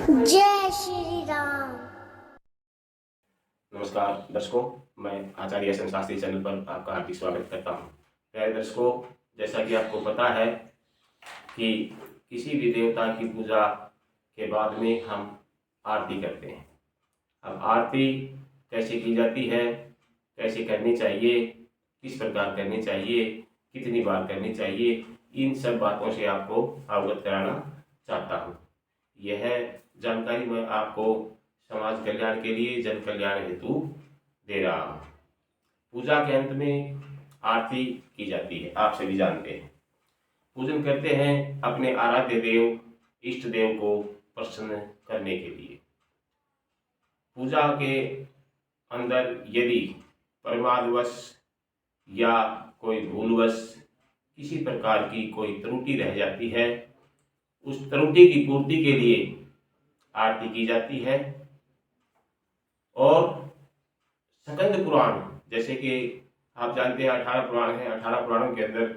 जय श्री राम। नमस्कार दर्शकों, मैं आचार्य एस एन शास्त्री चैनल पर आपका हार्दिक स्वागत करता हूं। प्यारे दर्शकों, जैसा कि आपको पता है कि किसी भी देवता की पूजा के बाद में हम आरती करते हैं। अब आरती कैसे की जाती है, कैसे करनी चाहिए, किस प्रकार करनी चाहिए, कितनी बार करनी चाहिए, इन सब बातों से आपको अवगत कराना चाहता हूँ। यह जानकारी मैं आपको समाज कल्याण के लिए, जन कल्याण हेतु दे रहा हूँ। पूजा के अंत में आरती की जाती है, आप सभी जानते हैं। पूजन करते हैं अपने आराध्य देव, इष्ट देव को प्रसन्न करने के लिए। पूजा के अंदर यदि प्रमादवश या कोई भूलवश किसी प्रकार की कोई त्रुटि रह जाती है, उस त्रुटि की पूर्ति के लिए आरती की जाती है। और स्कंद पुराण, जैसे कि आप जानते हैं 18 पुराण हैं, 18 पुराणों के अंदर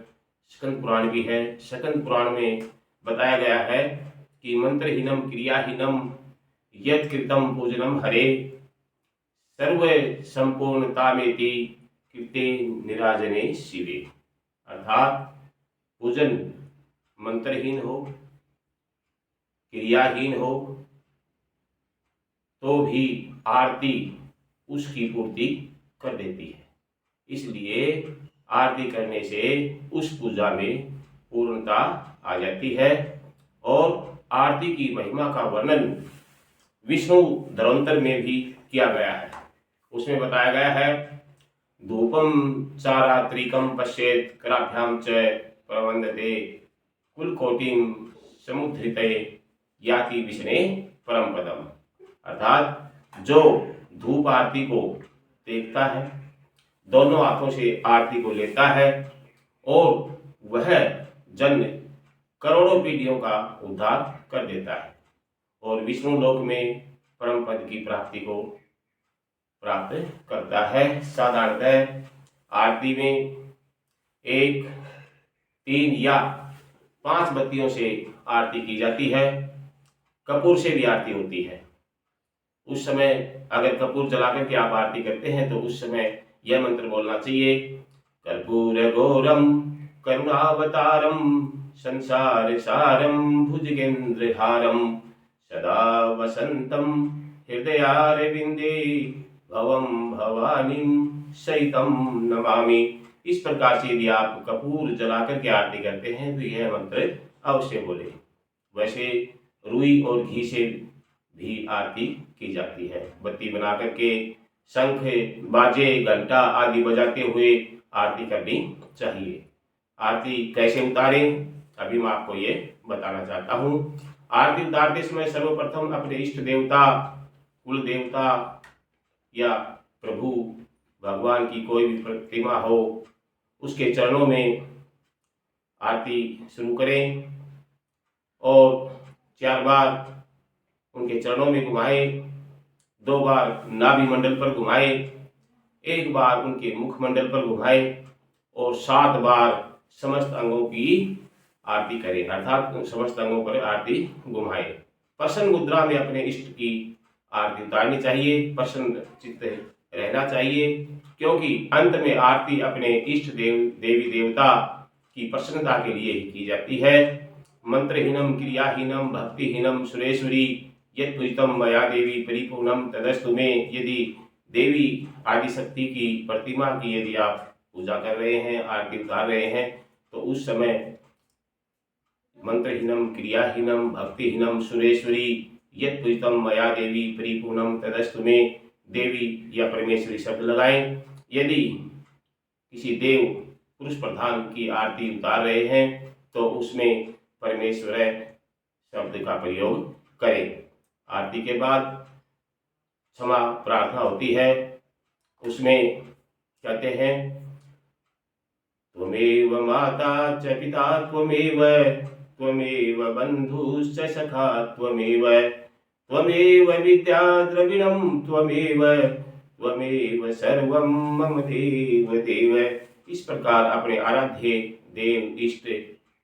स्कंद पुराण भी है। स्कंद पुराण में बताया गया है कि मंत्रहीनम क्रियाहीनम यत् कृतम पूजनम हरे सर्व संपूर्णतामेति कृते निराजने शिवे। अर्थात पूजन मंत्रहीन हो, क्रियाहीन हो, तो भी आरती उसकी पूर्ति कर देती है। इसलिए आरती करने से उस पूजा में पूर्णता आ जाती है। और आरती की महिमा का वर्णन विष्णु धर्मांतर में भी किया गया है। उसमें बताया गया है, धूपम चारात्रिकम पश्येत कराभ्याम च प्रवंदते कुलकोटिम समुद्धृते याति विष्णे परम पदम। अर्थात जो धूप आरती को देखता है, दोनों हाथों से आरती को लेता है, और वह जन करोड़ों पीढ़ियों का उद्धार कर देता है और विष्णु लोक में परम पद की प्राप्ति को प्राप्त करता है। साधारणतः आरती में 1, 3 या 5 बत्तियों से आरती की जाती है। कपूर से भी आरती होती है। उस समय अगर कपूर जला करके आप आरती करते हैं तो उस समय यह मंत्र बोलना चाहिए, कर्पूर गौरम करुणावतारम संसार सारम भुजगेंद्रहारम सदा वसंतम हृदयारविंदे भवम भवानीम सहितम नमामि। इस प्रकार से यदि आप कपूर जला करके आरती करते हैं तो यह मंत्र अवश्य बोले। वैसे रुई और घी से भी आरती की जाती है। बत्ती बना करके शंख, बाजे, घंटा आदि बजाते हुए आरती करनी चाहिए। आरती कैसे उतारें, अभी मैं आपको ये बताना चाहता हूँ। आरती उतारते समय सर्वप्रथम अपने इष्ट देवता, कुल देवता या प्रभु भगवान की कोई भी प्रतिमा हो, उसके चरणों में आरती शुरू करें और 4 बार उनके चरणों में घुमाए, 2 बार नाभि मंडल पर घुमाए, 1 बार उनके मुखमंडल पर घुमाए और 7 बार समस्त अंगों की आरती करें। अर्थात समस्त अंगों पर आरती घुमाए। प्रसन्न मुद्रा में अपने इष्ट की आरती उतारनी चाहिए, प्रसन्न चित्त रहना चाहिए, क्योंकि अंत में आरती अपने इष्ट देवी देवता की प्रसन्नता के लिए ही की जाती है। मंत्रहीनम क्रियाहीनम भक्तिहीनम सुरेश्वरी यत् पूजितम मया देवी परिपूर्णम तदस्तु में। यदि देवी आदिशक्ति की प्रतिमा की यदि आप पूजा कर रहे हैं, आरती उतार रहे हैं, तो उस समय मंत्रहीनम क्रियाहीनम भक्तिहीनम सुरेश्वरी यत् पूजितम मया देवी परिपूर्णम तदस्तु में देवी या परमेश्वरी शब्द लगाएं। यदि किसी देव पुरुष प्रधान की आरती उतार रहे हैं तो उसमें परमेश्वर शब्द का प्रयोग करें। आरती के बाद क्षमा प्रार्थना होती है। उसमें कहते हैं, त्वमेव माता च पिता त्वमेव त्वमेव बंधुश्च सखा त्वमेव त्वमेव विद्या द्रविणं त्वमेव त्वमेव सर्वं मम देव देव। इस प्रकार अपने आराध्य देव, इष्ट,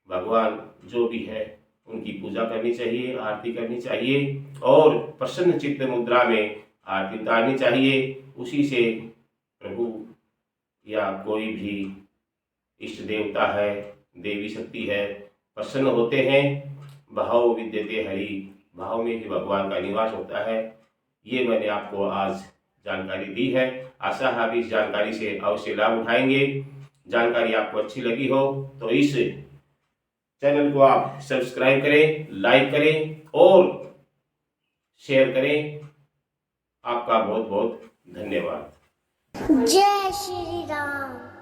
भगवान जो भी है उनकी पूजा करनी चाहिए, आरती करनी चाहिए और प्रसन्न चित्त मुद्रा में आरती उतारनी चाहिए। उसी से प्रभु या कोई भी इष्ट देवता है, देवी शक्ति है, प्रसन्न होते हैं। भाव विद्यते हरि, भाव में ही भगवान का निवास होता है। ये मैंने आपको आज जानकारी दी है। आशा है आप इस जानकारी से अवश्य लाभ उठाएंगे। जानकारी आपको अच्छी लगी हो तो इस चैनल को आप सब्सक्राइब करें, लाइक करें और शेयर करें। आपका बहुत बहुत धन्यवाद। जय श्री राम।